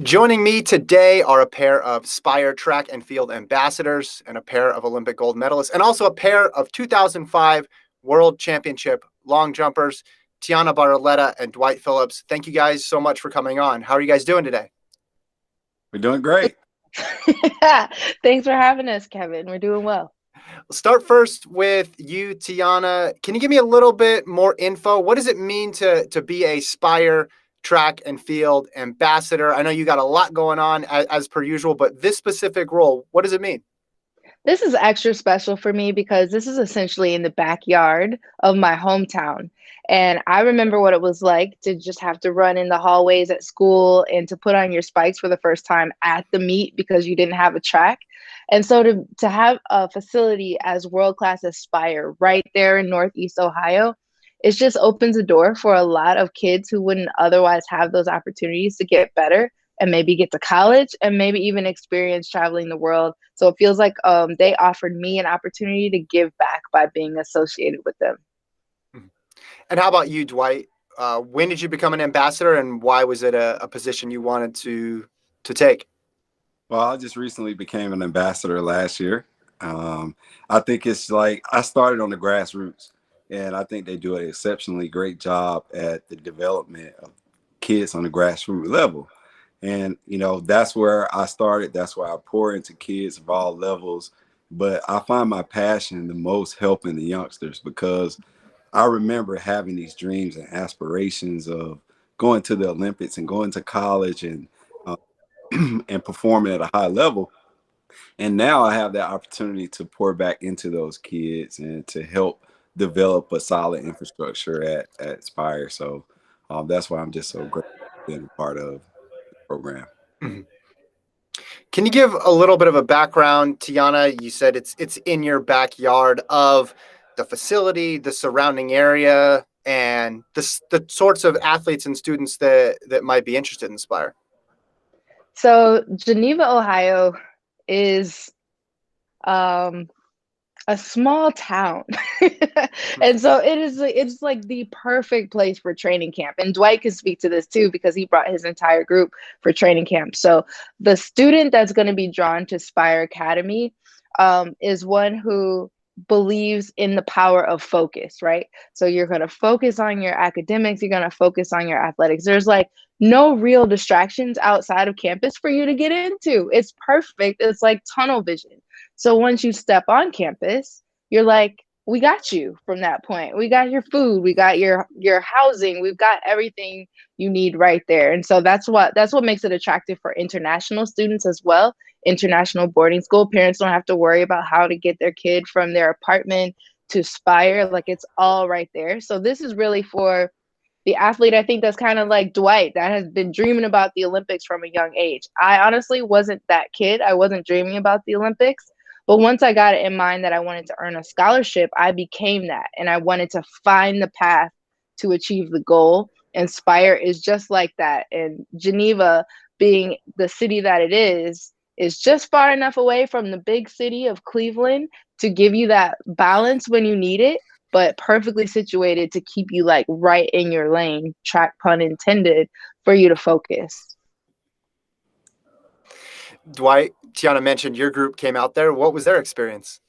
Joining me today are a pair of Spire track and field ambassadors and a pair of Olympic gold medalists, and also a pair of 2005 World Championship long jumpers, Tianna Bartoletta and Dwight Phillips. Thank you guys so much for coming on. How are you guys doing today? We're doing great. Thanks for having us, Kevin. We're doing well. We'll start first with you, Tianna. Can you give me a little bit more info? What does it mean to be a Spire track and field ambassador? I know you got a lot going on as per usual, but this specific role, what does it mean? This is extra special for me because this is essentially in the backyard of my hometown. And I remember what it was like to just have to run in the hallways at school and to put on your spikes for the first time at the meet because you didn't have a track. And so to have a facility as world class as Spire right there in Northeast Ohio, it just opens the door for a lot of kids who wouldn't otherwise have those opportunities to get better and maybe get to college and maybe even experience traveling the world. So it feels like they offered me an opportunity to give back by being associated with them. And how about you, Dwight? When did you become an ambassador, and why was it a position you wanted to take? Well, I just recently became an ambassador last year. I think it's like I started on the grassroots, and I think they do an exceptionally great job at the development of kids on the grassroots level. And, that's where I started. That's where I pour into kids of all levels. But I find my passion the most helping the youngsters because I remember having these dreams and aspirations of going to the Olympics and going to college and and performing at a high level. And now I have that opportunity to pour back into those kids and to help develop a solid infrastructure at Spire. So that's why I'm just so grateful being a part of the program. Mm-hmm. Can you give a little bit of a background, Tianna? You said it's in your backyard of the facility, the surrounding area, and the sorts of athletes and students that might be interested in Spire. So Geneva, Ohio is a small town. And so it's like the perfect place for training camp. And Dwight can speak to this too, because he brought his entire group for training camp. So the student that's going to be drawn to Spire Academy is one who believes in the power of focus, right? So you're going to focus on your academics, you're going to focus on your athletics. There's like no real distractions outside of campus for you to get into. It's perfect. It's like tunnel vision. So once you step on campus, you're like, we got you from that point. We got your food, we got your housing, we've got everything you need right there. And so that's what makes it attractive for international students as well. International boarding school parents don't have to worry about how to get their kid from their apartment to Spire. Like, it's all right there. So this is really for the athlete, I think, that's kind of like Dwight, that has been dreaming about the Olympics from a young age. I honestly wasn't that kid. I wasn't dreaming about the Olympics. But once I got it in mind that I wanted to earn a scholarship, I became that. And I wanted to find the path to achieve the goal. And Spire is just like that. And Geneva, being the city that it is just far enough away from the big city of Cleveland to give you that balance when you need it, but perfectly situated to keep you like right in your lane, track pun intended, for you to focus. Dwight, Tianna mentioned your group came out there. What was their experience?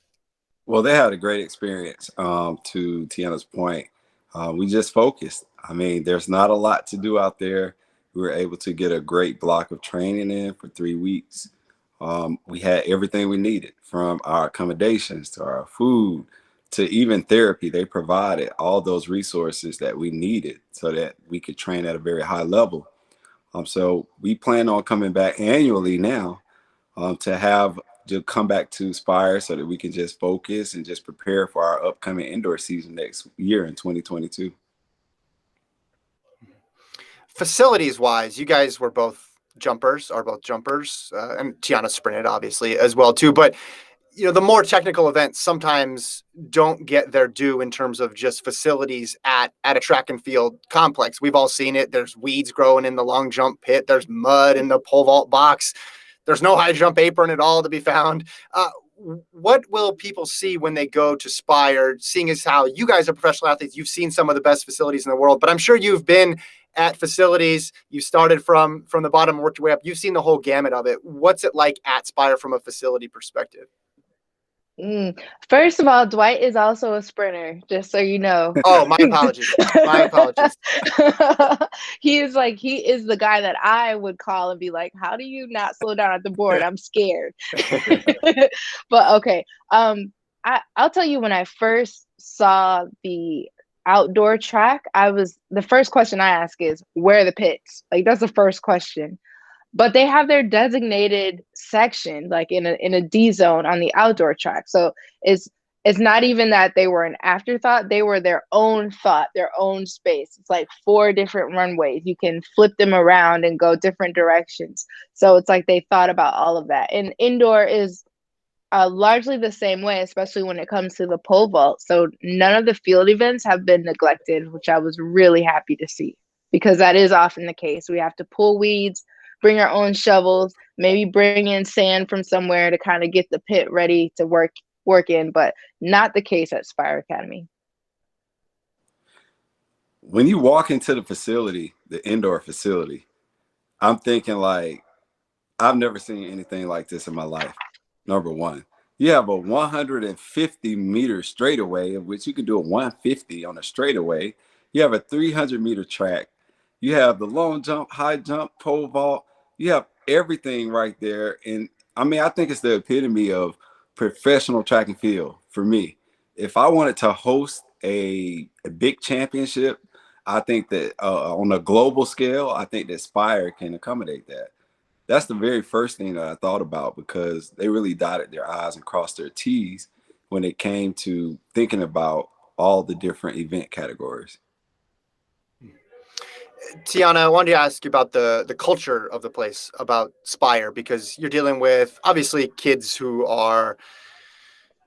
Well, they had a great experience. To Tiana's point, we just focused. I mean, there's not a lot to do out there. We were able to get a great block of training in for 3 weeks. We had everything we needed, from our accommodations to our food to even therapy. They provided all those resources that we needed so that we could train at a very high level. So we plan on coming back annually now to come back to Spire so that we can just focus and just prepare for our upcoming indoor season next year in 2022. Facilities wise, you guys were both jumpers, and Tianna sprinted obviously as well too. But the more technical events sometimes don't get their due in terms of just facilities at a track and field complex. We've all seen it. There's weeds growing in the long jump pit. There's mud in the pole vault box. There's no high jump apron at all to be found. What will people see when they go to Spire, seeing as how you guys are professional athletes? You've seen some of the best facilities in the world, but I'm sure you've been at facilities. You started from the bottom, worked your way up. You've seen the whole gamut of it. What's it like at Spire from a facility perspective? First of all, Dwight is also a sprinter, just so you know. Oh, my apologies. My apologies. He is the guy that I would call and be like, how do you not slow down at the board? I'm scared. But okay. I'll tell you, when I first saw the outdoor track, the first question I ask is, where are the pits? Like, that's the first question. But they have their designated section, like in a D zone on the outdoor track. So it's not even that they were an afterthought, they were their own thought, their own space. It's like 4 different runways. You can flip them around and go different directions. So it's like they thought about all of that. And indoor is largely the same way, especially when it comes to the pole vault. So none of the field events have been neglected, which I was really happy to see, because that is often the case. We have to pull weeds, bring our own shovels, maybe bring in sand from somewhere to kind of get the pit ready to work in, but not the case at Spire Academy. When you walk into the facility, the indoor facility, I'm thinking like, I've never seen anything like this in my life. Number one, you have a 150-meter straightaway, of which you can do a 150 on a straightaway. You have a 300-meter track. You have the long jump, high jump, pole vault. You have everything right there. And I mean, I think it's the epitome of professional track and field for me. If I wanted to host a big championship, I think that on a global scale, I think that Spire can accommodate that. That's the very first thing that I thought about, because they really dotted their I's and crossed their T's when it came to thinking about all the different event categories. Tianna, I wanted to ask you about the culture of the place, about Spire, because you're dealing with obviously kids who are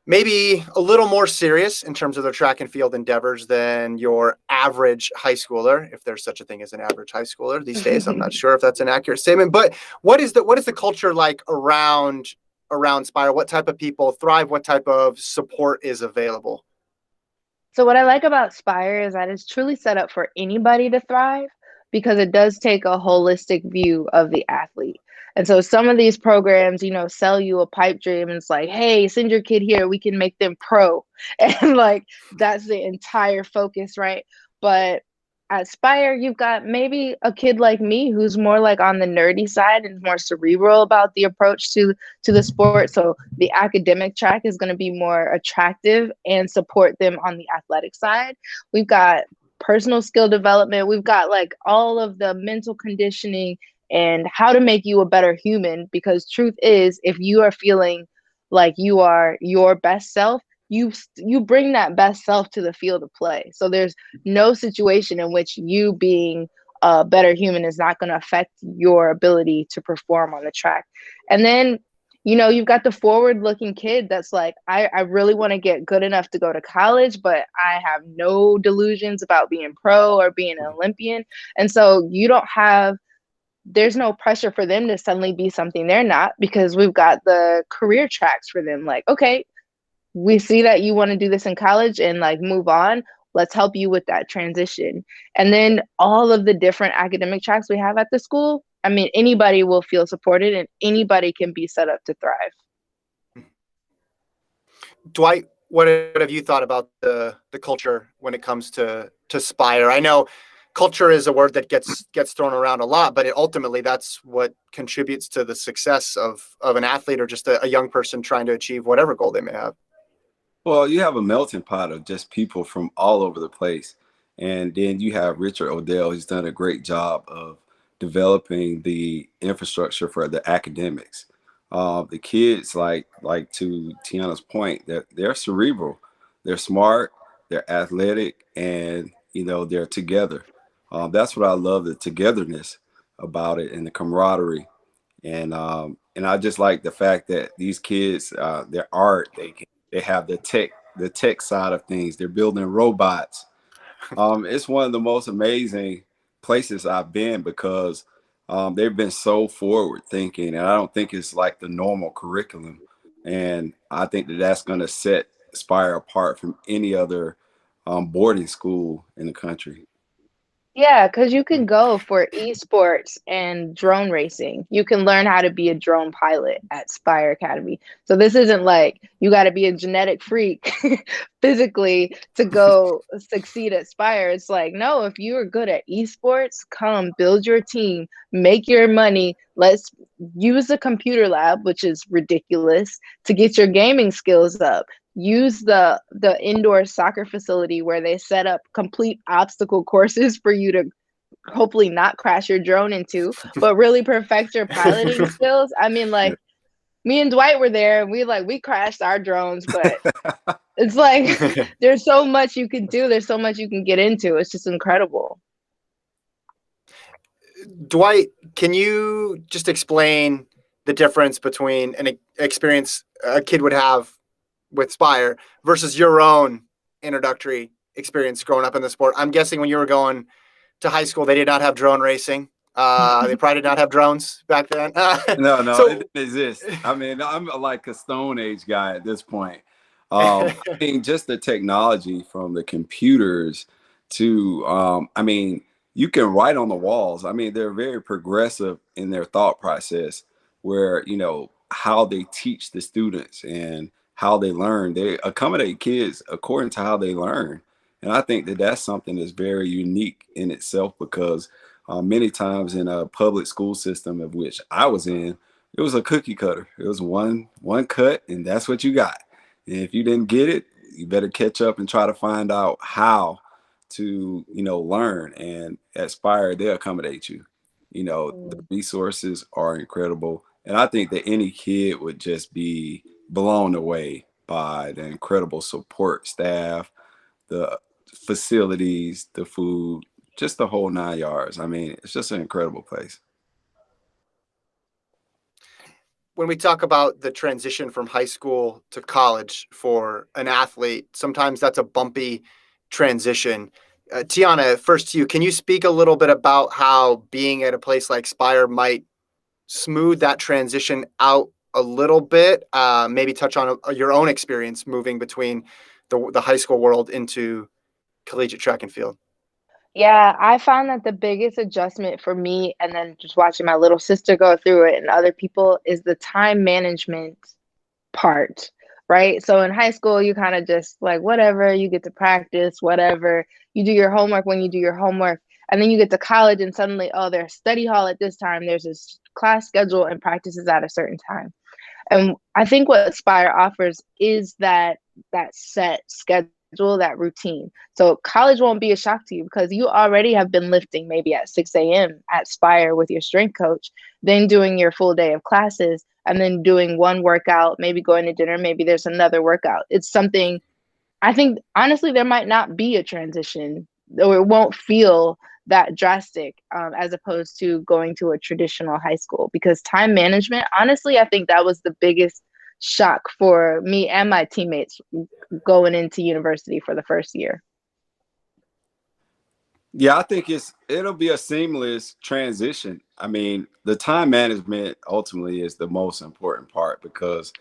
maybe a little more serious in terms of their track and field endeavors than your average high schooler, if there's such a thing as an average high schooler these days. I'm not sure if that's an accurate statement, but what is the culture like around Spire? What type of people thrive? What type of support is available? So what I like about Spire is that it's truly set up for anybody to thrive, because it does take a holistic view of the athlete. And so some of these programs, sell you a pipe dream, and it's like, hey, send your kid here, we can make them pro. And like, that's the entire focus, right? But at Spire, you've got maybe a kid like me who's more like on the nerdy side and more cerebral about the approach to the sport. So the academic track is going to be more attractive and support them on the athletic side. We've got personal skill development. We've got like all of the mental conditioning and how to make you a better human. Because truth is, if you are feeling like you are your best self, you bring that best self to the field of play. So there's no situation in which you being a better human is not going to affect your ability to perform on the track. And then, you've got the forward-looking kid that's like, I really want to get good enough to go to college, but I have no delusions about being pro or being an Olympian. And so there's no pressure for them to suddenly be something they're not, because we've got the career tracks for them. Like, okay, we see that you want to do this in college and like move on. Let's help you with that transition. And then all of the different academic tracks we have at the school, I mean, anybody will feel supported and anybody can be set up to thrive. Dwight, what have you thought about the culture when it comes to Spire? I know culture is a word that gets thrown around a lot, but ultimately that's what contributes to the success of an athlete or just a young person trying to achieve whatever goal they may have. Well, you have a melting pot of just people from all over the place. And then you have Richard Odell, who's done a great job of developing the infrastructure for the academics. The kids, like to Tianna's point, that they're cerebral, they're smart, they're athletic, and they're together. That's what I love, the togetherness about it and the camaraderie. And I just like the fact that these kids, their art, they have the tech side of things. They're building robots. It's one of the most amazing places I've been, because they've been so forward thinking, and I don't think it's like the normal curriculum. And I think that that's going to set Spire apart from any other boarding school in the country. Yeah, because you can go for esports and drone racing. You can learn how to be a drone pilot at Spire Academy. So this isn't like you got to be a genetic freak physically to go succeed at Spire. It's like, no, if you are good at esports, come build your team, make your money. Let's use the computer lab, which is ridiculous, to get your gaming skills up. Use the indoor soccer facility where they set up complete obstacle courses for you to hopefully not crash your drone into, but really perfect your piloting skills. I mean, Yeah. like me and Dwight were there and we crashed our drones, but it's like there's so much you can do, there's so much you can get into. It's just incredible. Dwight, can you just explain the difference between an experience a kid would have with Spire versus your own introductory experience growing up in the sport? I'm guessing when you were going to high school, they did not have drone racing. They probably did not have drones back then. No, it So, didn't exist. I mean, I'm like a Stone Age guy at this point. I mean, just the technology from the computers to, I mean, you can write on the walls. I mean, they're very progressive in their thought process, where, you know, how they teach the students and how they learn. They accommodate kids according to how they learn. And I think that that's something that's very unique in itself, because many times in a public school system of which I was in, it was a cookie cutter. It was one cut, and that's what you got. And if you didn't get it, you better catch up and try to find out how to, you know, learn. And at Spire, they accommodate you. You know, the resources are incredible, and I think that any kid would just be blown away by the incredible support staff, the facilities, the food, just the whole 9 yards. I mean, it's just an incredible place. when we talk about the transition from high school to college for an athlete, sometimes that's a bumpy transition. Tianna, first to you, can you speak a little bit about how being at a place like Spire might smooth that transition out a little bit? Maybe touch on your own experience moving between the high school world into collegiate track and field. Yeah, I found that the biggest adjustment for me, and then just watching my little sister go through it and other people, is the time management part, right? So in high school, you kind of just like, whatever, you get to practice, whatever, you do your homework when you do your homework. And then you get to college, and suddenly, oh, there's study hall at this time, there's this class schedule, and practice is at a certain time. And I think what Spire offers is that set schedule, that routine. So college won't be a shock to you because you already have been lifting maybe at 6 a.m. at Spire with your strength coach, then doing your full day of classes, and then doing one workout, maybe going to dinner, maybe there's another workout. It's something I think honestly there might not be a transition, or it won't feel that drastic, as opposed to going to a traditional high school, because time management, honestly, I think that was the biggest shock for me and my teammates going into university for the first year. Yeah, I think it'll be a seamless transition. I mean, the time management ultimately is the most important part, because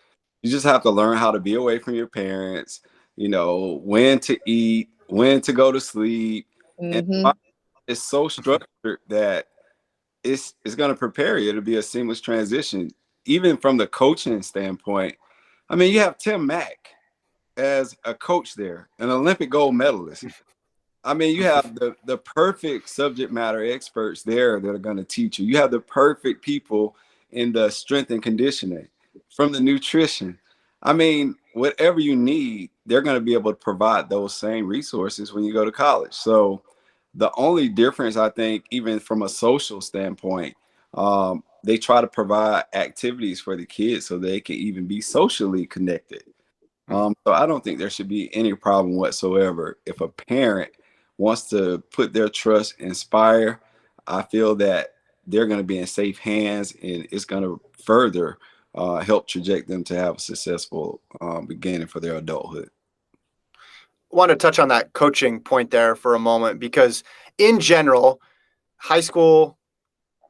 you just have to learn how to be away from your parents, you know, when to eat, when to go to sleep. And Mm-hmm. it's so structured that it's going to prepare you to be a seamless transition. Even from the coaching standpoint, I mean, you have Tim Mack as a coach there, an Olympic gold medalist. I mean, you have the perfect subject matter experts there that are going to teach you. You have the perfect people in the strength and conditioning, from the nutrition. I mean, whatever you need, they're going to be able to provide those same resources when you go to college. So the only difference, I think, even from a social standpoint, they try to provide activities for the kids so they can even be socially connected. So I don't think there should be any problem whatsoever if a parent wants to put their trust in Spire. I feel that they're going to be in safe hands, and it's going to further help traject them to have a successful beginning for their adulthood. I want to touch on that coaching point there for a moment, because in general, high school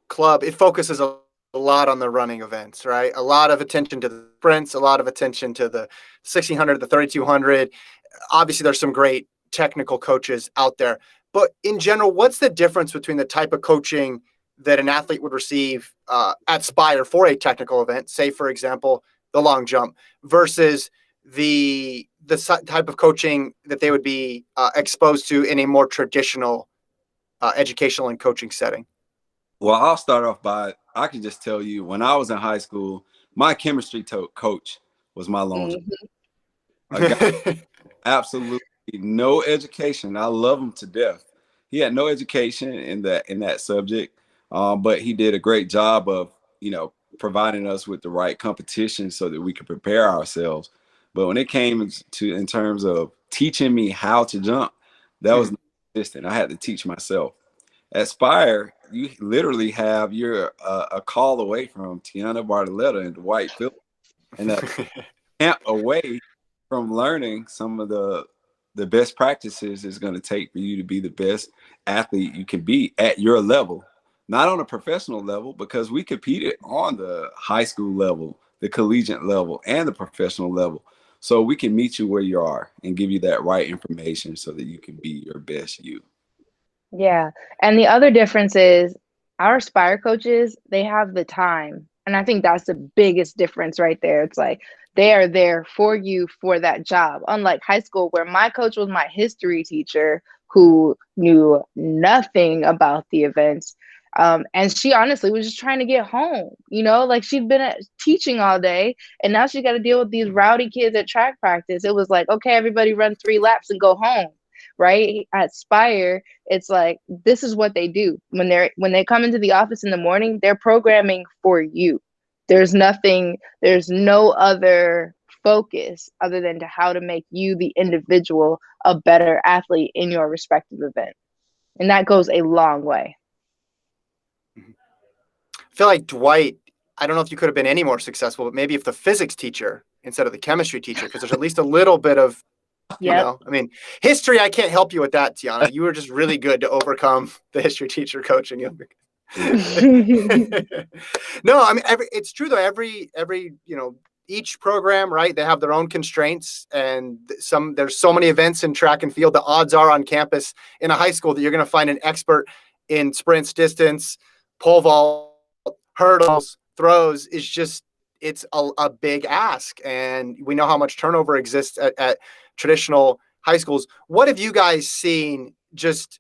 club, it focuses a lot on the running events, right? A lot of attention to the sprints, a lot of attention to the 1600, the 3200. Obviously, there's some great technical coaches out there, But in general, what's the difference between the type of coaching that an athlete would receive at Spire for a technical event, say, for example, the long jump, versus the type of coaching that they would be exposed to in a more traditional educational and coaching setting? Well, I'll start off by, I can just tell you, when I was in high school, my chemistry coach was my long jump. Mhm. A guy absolutely no education. I love him to death. He had no education in that subject, but he did a great job of, providing us with the right competition so that we could prepare ourselves. But when it came to in terms of teaching me how to jump, that was not consistent. I had to teach myself. At Spire, you literally have you're a call away from Tianna Bartoletta and Dwight Phillips, and a camp away from learning some of the best practices is going to take for you to be the best athlete you can be at your level, not on a professional level, because we competed on the high school level, the collegiate level, and the professional level. So we can meet you where you are and give you that right information so that you can be your best you. Yeah. And the other difference is our Spire coaches, they have the time. And I think that's the biggest difference right there. It's like they are there for you for that job. Unlike high school, where my coach was my history teacher who knew nothing about the events. And she honestly was just trying to get home, like she'd been teaching all day and now she got to deal with these rowdy kids at track practice. It was like, okay, everybody run 3 laps and go home. Right. At Spire, it's like this is what they do when they come into the office in the morning. They're programming for you. There's no other focus other than to how to make you, the individual, a better athlete in your respective event, and that goes a long way. I feel like Dwight, I don't know if you could have been any more successful, but maybe if the physics teacher instead of the chemistry teacher, because there's at least a little bit of, Yep. I mean, history, I can't help you with that, Tianna. You were just really good to overcome the history teacher coaching you. No, I mean, it's true though. Every, each program, right? They have their own constraints, and there's so many events in track and field. The odds are on campus in a high school that you're going to find an expert in sprints, distance, pole vault, hurdles, throws is just, it's a big ask. And we know how much turnover exists at traditional high schools. What have you guys seen? Just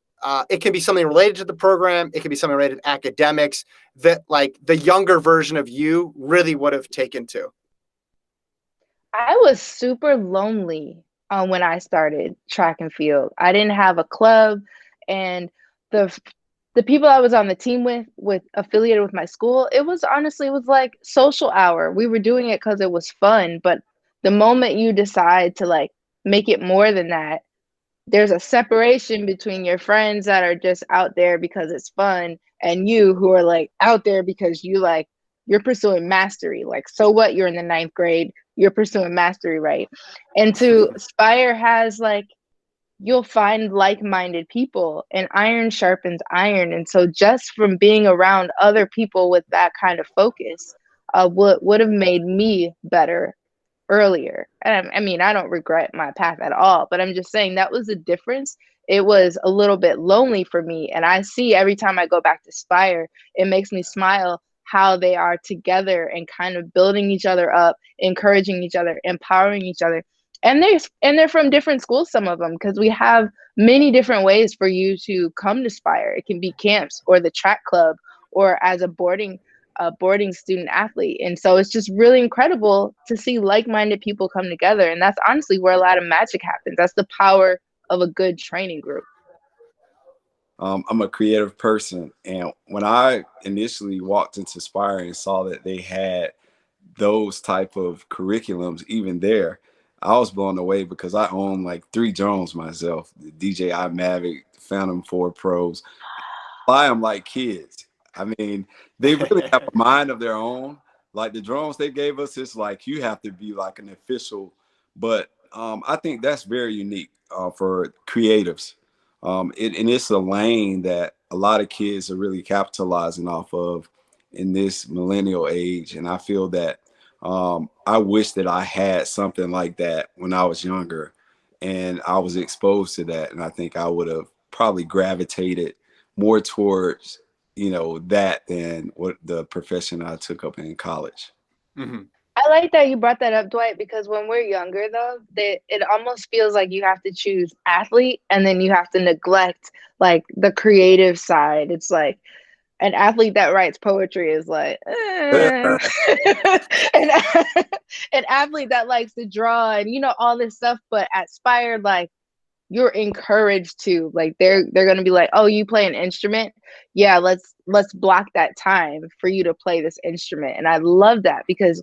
it can be something related to the program. It can be something related to academics that like the younger version of you really would have taken to. I was super lonely when I started track and field. I didn't have a club, and the the people I was on the team with affiliated with my school, it was like social hour. We were doing it because it was fun, but the moment you decide to like make it more than that, there's a separation between your friends that are just out there because it's fun and you who are like out there because you're pursuing mastery. Like, so what? You're in the 9th grade, you're pursuing mastery, right? And to Spire has like, you'll find like-minded people, and iron sharpens iron. And so just from being around other people with that kind of focus would have made me better earlier. And I mean, I don't regret my path at all, but I'm just saying that was the difference. It was a little bit lonely for me. And I see every time I go back to Spire, it makes me smile how they are together and kind of building each other up, encouraging each other, empowering each other. And they're from different schools, some of them, because we have many different ways for you to come to Spire. It can be camps or the track club or as a boarding student athlete. And so it's just really incredible to see like-minded people come together. And that's honestly where a lot of magic happens. That's the power of a good training group. I'm a creative person, and when I initially walked into Spire and saw that they had those type of curriculums even there, I was blown away because I own like 3 drones myself: the DJI Mavic, the Phantom 4 Pros. Fly them like kids. I mean, they really have a mind of their own. Like the drones they gave us, it's like you have to be like an official. But I think that's very unique for creatives. And it's a lane that a lot of kids are really capitalizing off of in this millennial age. And I feel that I wish that I had something like that when I was younger and I was exposed to that. And I think I would have probably gravitated more towards, you know, that than what the profession I took up in college. Mm-hmm. I like that you brought that up, Dwight, because when we're younger, though, it almost feels like you have to choose athlete and then you have to neglect like the creative side. It's like an athlete that writes poetry is like, an, an athlete that likes to draw and all this stuff. But at Spire, like you're encouraged to like they're gonna be like, oh, you play an instrument, yeah, let's block that time for you to play this instrument. And I love that because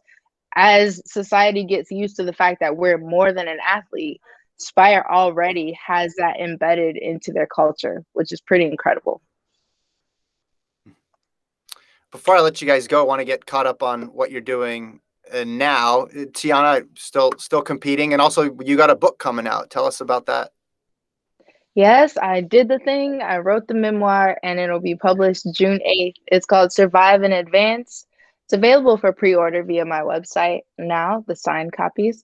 as society gets used to the fact that we're more than an athlete, Spire already has that embedded into their culture, which is pretty incredible. Before I let you guys go, I want to get caught up on what you're doing now. Tianna, still competing, and also you got a book coming out. Tell us about that. Yes, I did the thing. I wrote the memoir, and it'll be published June 8th. It's called Survive in Advance. It's available for pre-order via my website now, the signed copies.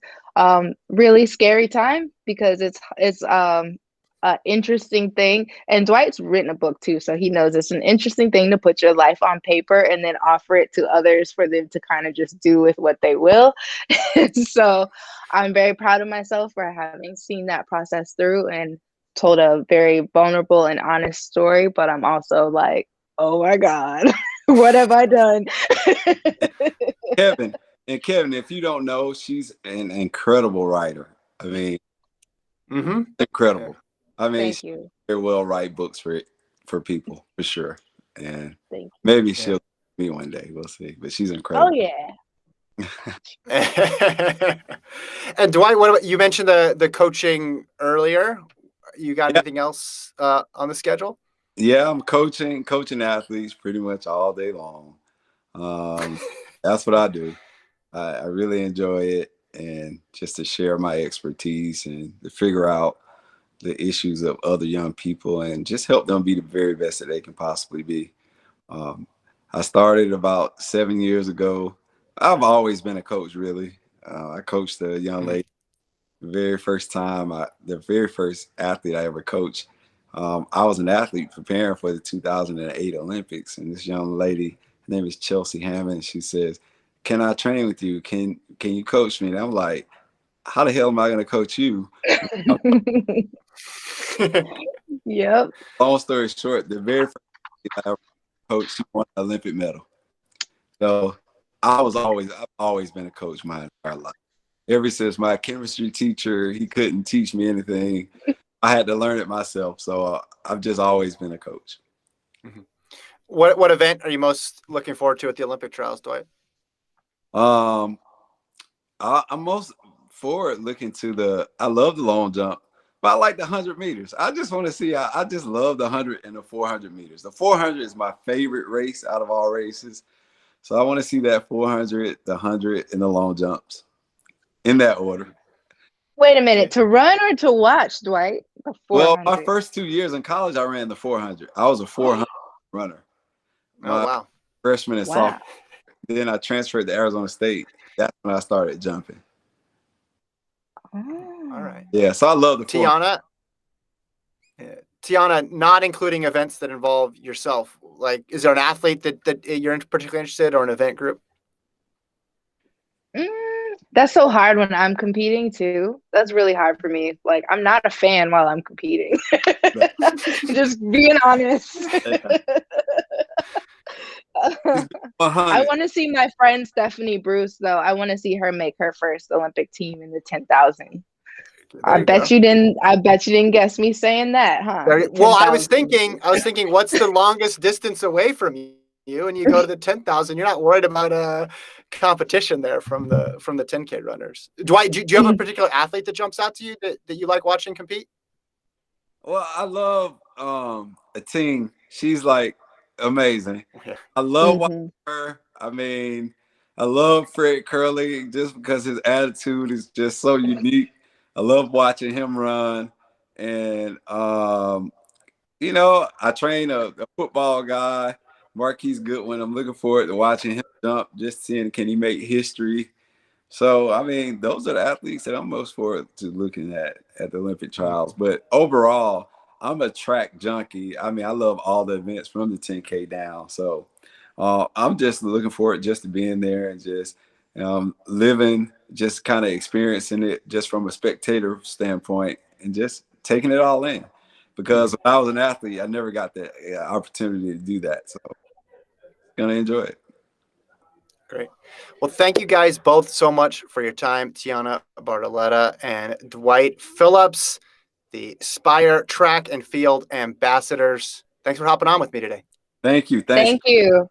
Really scary time because it's an interesting thing. And Dwight's written a book too, so he knows it's an interesting thing to put your life on paper and then offer it to others for them to kind of just do with what they will. So I'm very proud of myself for having seen that process through and told a very vulnerable and honest story, but I'm also like, oh my God, what have I done? Kevin, if you don't know, she's an incredible writer. I mean, incredible. I mean, Thank she you. very well write books for people for sure, and Thank you. maybe she'll me one day. We'll see. But she's Oh incredible. yeah. And Dwight, what about you? Mentioned the coaching earlier. You got anything else on the schedule? Yeah, I'm coaching athletes pretty much all day long. That's what I do. I really enjoy it, and just to share my expertise and to figure out the issues of other young people and just help them be the very best that they can possibly be. I started about 7 years ago. I've always been a coach, really. I coached a young lady the very first time, the very first athlete I ever coached. I was an athlete preparing for the 2008 Olympics, and this young lady, her name is Chelsea Hammond. She says, "Can I train with you? Can you coach me?" And I'm like, "How the hell am I going to coach you?" Yep. Long story short, the very first I ever coached, she won an Olympic medal. So I've always been a coach my entire life. Ever since my chemistry teacher, he couldn't teach me anything. I had to learn it myself. So I've just always been a coach. Mm-hmm. What event are you most looking forward to at the Olympic trials, Dwight? I'm most forward looking to I love the long jump, but I like the 100 meters. I just want to see, I just love the 100 and the 400 meters. The 400 is my favorite race out of all races. So I want to see that 400, the 100, and the long jumps in that order. Wait a minute, to run or to watch, Dwight? The 400. Well, my first 2 years in college, I ran the 400. I was a 400 runner. Oh, wow. Freshman and sophomore. Then I transferred to Arizona State. That's when I started jumping. Oh. All right. Yeah, so I love the Tianna. Tianna, not including events that involve yourself. Like, is there an athlete that you're particularly interested, or an event group? That's so hard when I'm competing too. That's really hard for me. Like, I'm not a fan while I'm competing. Just being honest. I want to see my friend Stephanie Bruce, though. I want to see her make her first Olympic team in the 10,000. I bet you didn't guess me saying that, huh? Well, I was thinking, what's the longest distance away from you? And you go to the 10,000. You're not worried about competition there from the 10K runners. Dwight, do you have a particular athlete that jumps out to you that you like watching compete? Well, I love Ating. She's like amazing. I love watching her. I mean, I love Fred Curley just because his attitude is just so unique. I love watching him run. And, you know, I train a football guy, Marquise Goodwin. I'm looking forward to watching him jump, just seeing can he make history. So, I mean, those are the athletes that I'm most forward to looking at the Olympic trials. But overall, I'm a track junkie. I mean, I love all the events from the 10K down. So I'm just looking forward just to being there and just living, just kind of experiencing it just from a spectator standpoint and just taking it all in. Because when I was an athlete, I never got the opportunity to do that. So gonna enjoy it. Great. Well, thank you guys both so much for your time, Tianna Bartoletta and Dwight Phillips, the Spire track and field ambassadors. Thanks for hopping on with me today. Thank you. Thanks. Thank you.